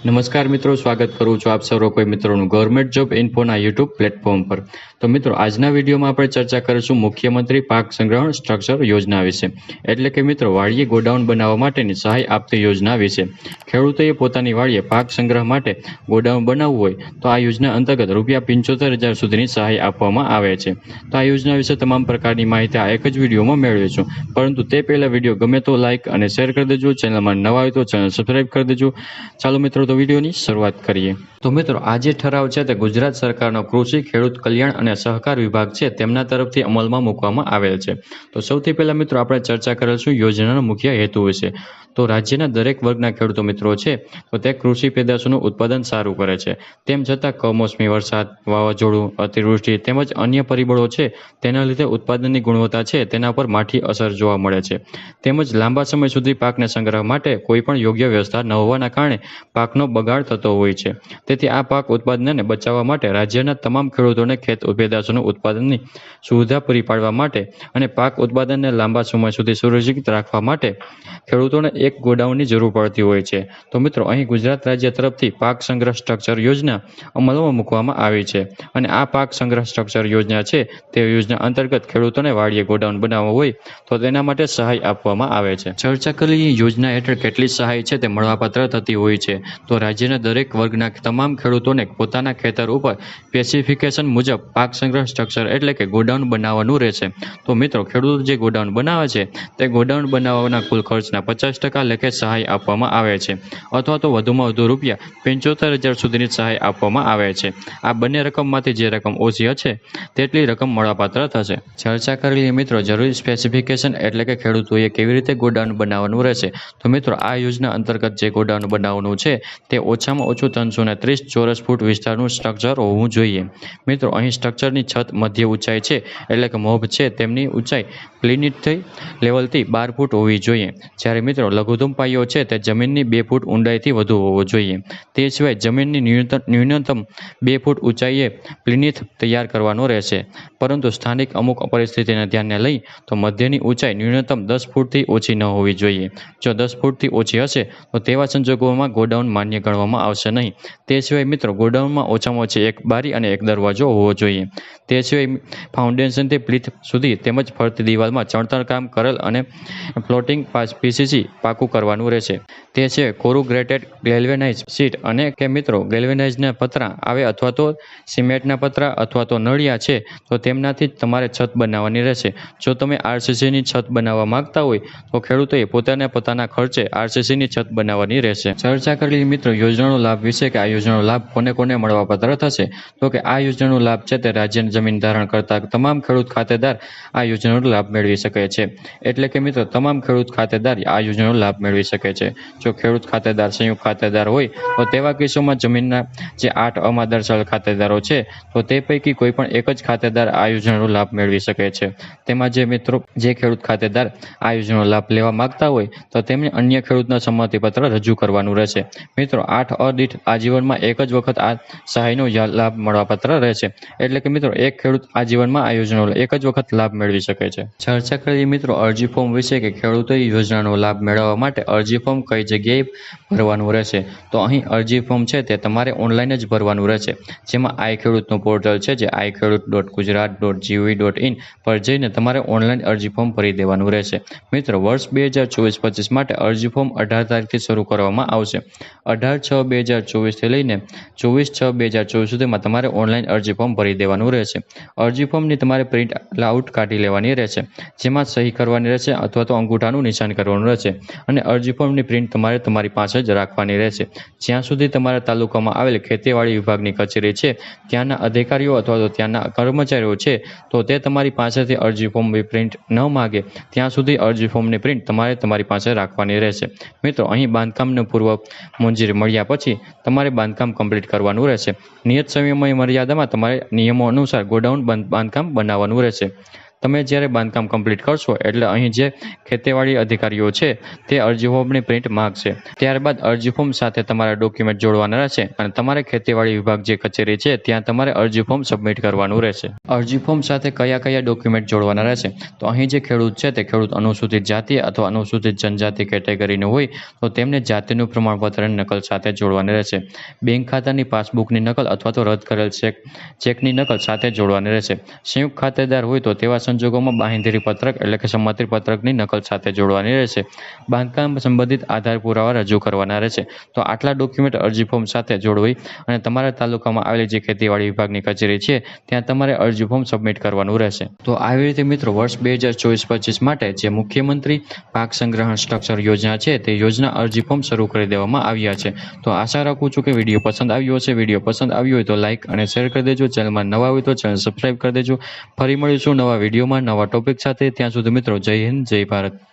નમસ્કાર મિત્રો, સ્વાગત કરું છું આપ સૌ કોઈ મિત્રોનું ગવર્મેન્ટ જોબ ઇન્ફોના યુટ્યુબ પ્લેટફોર્મ પર। તો મિત્રો, આજના વિડીયોમાં આપણે ચર્ચા કરીશું મુખ્યમંત્રી પાક સંગ્રહણ સ્ટ્રક્ચર યોજના વિશે, એટલે કે મિત્રો વાડીએ ગોડાઉન બનાવવા માટેની સહાય આપતી યોજના વિશે। ખેડૂતોએ પોતાની વાડીએ પાક સંગ્રહ માટે ગોડાઉન બનાવવું હોય તો આ યોજના અંતર્ગત ₹75,000 સુધીની સહાય આપવામાં આવે છે। તો આ યોજના વિશે તમામ પ્રકારની માહિતી આ એક જ વિડીયોમાં મેળવીશું, પરંતુ તે પહેલા વિડીયો ગમે તો લાઇક અને શેર કરી દેજો, ચેનલમાં નવા હોય તો ચેનલ સબસ્ક્રાઇબ કરી દેજો। ચાલો મિત્રો, તો વિડીયોની શરૂઆત કરીએ। તો મિત્રો, આ જે ઠરાવ છે તે ગુજરાત સરકારનો કૃષિ, ખેડૂત કલ્યાણ અને સહકાર વિભાગ છે તેમના તરફથી અમલમાં મૂકવામાં આવેલ છે। તો સૌથી પહેલા મિત્રો આપણે ચર્ચા કરીશું યોજનાનો મુખ્ય હેતુ વિશે। તો રાજ્યના દરેક વર્ગના ખેડૂતો મિત્રો છે તો તે કૃષિ પેદાશોનું ઉત્પાદન સારું કરે છે, તેમ છતાં કમોસમી વરસાદ, વાવાઝોડું, અતિવૃષ્ટિ તેમજ અન્ય પરિબળો છે તેના લીધે ઉત્પાદનની ગુણવત્તા છે તેના પર માઠી અસર જોવા મળે છે, તેમજ લાંબા સમય સુધી પાકને સંગ્રહ માટે કોઈ પણ યોગ્ય વ્યવસ્થા ન હોવાના કારણે પાકનો બગાડ થતો હોય છે। તેથી આ પાક ઉત્પાદનને બચાવવા માટે રાજ્યના તમામ ખેડૂતોને ખેત પેદાશોનું ઉત્પાદનની સુવિધા પૂરી પાડવા માટે અને પાક ઉત્પાદનને લાંબા સમય સુધી સુરક્ષિત રાખવા માટે ખેડૂતોને એક ગોડાઉનની જરૂર પડતી હોય છે। તો મિત્રો, અહીં ગુજરાત રાજ્ય તરફથી પાક સંગ્રહ સ્ટ્રક્ચર યોજના અમલમાં મૂકવામાં આવી છે, અને આ પાક સંગ્રહ સ્ટ્રક્ચર યોજના છે તે યોજના અંતર્ગત ખેડૂતોને વાડીએ ગોડાઉન બનાવવું હોય તો તેના માટે સહાય આપવામાં આવે છે। ચર્ચા કરેલી યોજના હેઠળ કેટલી સહાય છે તે મળવાપાત્ર થતી હોય છે। તો રાજ્યના દરેક વર્ગના તમામ ખેડૂતોને પોતાના ખેતર ઉપર સ્પેસિફિકેશન મુજબ પાક સંગ્રહ સ્ટ્રક્ચર એટલે કે ગોડાઉન બનાવવાનું રહેશે। તો મિત્રો, ખેડૂતો જે ગોડાઉન બનાવે છે તે ગોડાઉન બનાવવાના કુલ ખર્ચના 50% લેખે સહાય આપવામાં આવે છે, અથવા તો વધુમાં વધુ ₹75,000 સુધીની સહાય આપવામાં આવે છે। આ બંને રકમમાંથી જે રકમ ઓછી હશે તેટલી રકમ મળવાપાત્ર થશે। ચર્ચા કરેલી મિત્રો જરૂરી સ્પેસિફિકેશન એટલે કે ખેડૂતોએ કેવી રીતે ગોડાઉન બનાવવાનું રહેશે। તો મિત્રો, આ યોજના અંતર્ગત જે ગોડાઉન બનાવવાનું છે તે ઓછામાં ઓછું 330 ચોરસ ફૂટ વિસ્તારનું સ્ટ્રક્ચર હોવું જોઈએ। મિત્રો, અહીં સ્ટ્રક્ચરની છત મધ્ય ઊંચાઈ છે એટલે કે મોભ છે તેમની ઊંચાઈ પ્લિન્થ લેવલથી 12 ફૂટ હોવી જોઈએ, જ્યારે મિત્રો લઘુત્તમ પાયો છે તે જમીનની 2 ફૂટ ઊંડાઈથી વધુ હોવો જોઈએ। તે સિવાય જમીનની ન્યૂનતમ 2 ફૂટ ઊંચાઈએ પ્લિન્થ તૈયાર કરવાનો રહેશે, પરંતુ સ્થાનિક અમુક પરિસ્થિતિને ધ્યાને લઈ તો મધ્યની ઊંચાઈ ન્યૂનતમ 10 ફૂટથી ઓછી ન હોવી જોઈએ। જો 10 ફૂટથી ઓછી હશે તો તેવા સંજોગોમાં ગોડાઉન માન્ય ગણવામાં આવશે નહીં। તે સિવાય મિત્રો ગોડાઉનમાં ઓછામાં ઓછી એક બારી અને એક દરવાજો હોવો જોઈએ। તે સિવાય ફાઉન્ડેશનથી પ્લીથ સુધી તેમજ ફરતી દિવાલમાં ચણતરકામ કરેલ અને ફ્લોટિંગ પીસીસી પાકું કરવાનું રહેશે। તે સિવાય કોરુગેટેડ ગેલ્વેનાઇઝ શીટ અને કે મિત્રો ગેલ્વેનાઇઝના પતરા આવે અથવા તો સિમેન્ટના પતરા અથવા તો નળિયા છે તો તેમનાથી જ તમારે છત બનાવવાની રહેશે। જો તમે આરસીસીની છત બનાવવા માંગતા હોય તો ખેડૂતોએ પોતાના ખર્ચે આરસીસીની છત બનાવવાની રહેશે। ચર્ચા કરેલી મિત્રો યોજનાનો લાભ વિશે કે આ યોજનાનો લાભ કોને કોને મળવાપાત્ર થશે। તો કે આ યોજનાનો લાભ છે તે રાજ્યની જમીન ધારણ કરતા તમામ ખેડૂત ખાતેદાર આ યોજનાનો લાભ મેળવી શકે છે। એટલે કે મિત્રો તમામ ખેડૂત ખાતેદાર આ યોજનાનો લાભ મેળવી શકે છે। જો ખેડૂત ખાતેદાર સંયુક્ત ખાતેદાર હોય તો તેવા કેસોમાં જમીનના જે 8 આમાં દર્શાવેલ ખાતેદારો છે તો તે પૈકી કોઈ પણ એક જ ખાતેદાર આ યોજનાનો લાભ મેળવી શકે છે। તેમાં જે ખેડૂત ખાતેદાર આ યોજનાનો લાભ લેવા માંગતા હોય તો તેમને અન્ય ખેડૂતના સંમતિપત્ર રજૂ કરવાનું રહેશે। મિત્રો, 8 દીઠ આજીવનમાં એક જ વખત આ સહાયનો લાભ મળવાપાત્ર રહેશે, એટલે કે મિત્રો એક ખેડૂત આજીવનમાં આ યોજનાનો એક જ વખત લાભ મેળવી શકે છે। ચર્ચા કરીએ મિત્રો અરજી ફોર્મ વિશે કે ખેડૂતોએ યોજનાનો લાભ મેળવવા માટે અરજી ફોર્મ કઈ જગ્યાએ ભરવાનું રહેશે। તો અહીં અરજી ફોર્મ છે તે તમારે ઓનલાઈન જ ભરવાનું રહેશે, જેમાં આઈ ખેડૂતનું પોર્ટલ છે જે iKhedoot.gujarat.gov.in પર જઈને તમારે ઓનલાઈન અરજી ફોર્મ ભરી દેવાનું રહેશે। મિત્રો, વર્ષ 2024-25 માટે અરજી ફોર્મ 18 તારીખથી શરૂ કરવામાં આવશે। 18/6/2024 થી લઈને 24/6/2024 સુધીમાં તમારે ઓનલાઈન અરજી ફોર્મ ભરી દેવાનું રહેશે। અરજી ફોર્મની તમારે પ્રિન્ટ આઉટ કાઢી લેવાની રહેશે, જેમાં સહી કરવાની રહેશે અથવા તો અંગૂઠાનું નિશાન કરવાનું રહેશે, અને અરજી ફોર્મની પ્રિન્ટ તમારે તમારી પાસે જ રાખવાની રહેશે। જ્યાં સુધી તમારા તાલુકામાં આવેલ ખેતીવાડી વિભાગની કચેરી છે ત્યાંના અધિકારીઓ અથવા તો ત્યાંના કર્મચારીઓ છે તો તે તમારી પાસેથી અરજી ફોર્મની પ્રિન્ટ ન માગે ત્યાં સુધી અરજી ફોર્મની પ્રિન્ટ તમારે તમારી પાસે રાખવાની રહેશે। મિત્રો, અહીં બાંધકામનું પૂર્વ મંજૂરી મળ્યા પછી તમારે બાંધકામ કમ્પ્લીટ કરવાનું રહેશે। નિયત સમયમય મર્યાદામાં તમારે નિયમો અનુસાર ગોડાઉન બાંધકામ બનાવવાનું રહેશે। તમે જ્યારે બાંધકામ કમ્પ્લીટ કરશો એટલે અહીં જે ખેતીવાડી અધિકારીઓ છે તે અરજી ફોર્મની પ્રિન્ટ માંગશે. ત્યારબાદ અરજી ફોર્મ સાથે તમારા ડોક્યુમેન્ટ જોડવાના રહેશે અને તમારે ખેતીવાડી વિભાગ જે કચેરી છે ત્યાં તમારે અરજી ફોર્મ સબમિટ કરવાનું રહેશે. અરજી ફોર્મ સાથે કયા કયા ડોક્યુમેન્ટ જોડવાના રહેશે તો અહીં જે ખેડૂત છે તે ખેડૂત અનુસૂચિત જાતિ અથવા અનુસૂચિત જનજાતિ કેટેગરીનું હોય તો તેમને જાતિનું પ્રમાણપત્રની નકલ સાથે જોડવાની રહેશે. બેંક ખાતાની પાસબુકની નકલ અથવા તો રદ કરેલ ચેકની નકલ સાથે જોડવાની રહેશે. સંયુક્ત ખાતેદાર હોય તો તેવા સંજોગોમાં બાંહેધરી પત્રક એટલે કે સંમતિ પત્રકની નકલ સાથે જોડવાની રહેશે. બાંધકામ સંબંધિત આધાર પુરાવા રજૂ કરવાના રહેશે. તો આટલા ડોક્યુમેન્ટ અરજી ફોર્મ સાથે જોડવી અને તમારા તાલુકામાં આવેલી જે ખેતીવાડી વિભાગની કચેરી છે ત્યાં તમારે અરજી ફોર્મ સબમિટ કરવાનું રહેશે. તો આવી રીતે મિત્રો વર્ષ 2024-25 માટે જે મુખ્યમંત્રી પાક સંગ્રહણ સ્ટ્રક્ચર યોજના છે તે યોજના અરજી ફોર્મ શરૂ કરી દેવામાં આવ્યા છે. તો આશા રાખું છું કે વિડીયો પસંદ આવ્યો હશે. વિડીયો પસંદ આવ્યો હોય તો લાઇક અને શેર કરી દેજો. ચેનલમાં નવા હોય તો ચેનલ સબસ્ક્રાઇબ કરી દેજો. ફરી મળીશું નવા વિડીયોમાં નવા ટોપિક સાથે. ત્યાં સુધી મિત્રો જય હિન્દ, જય ભારત.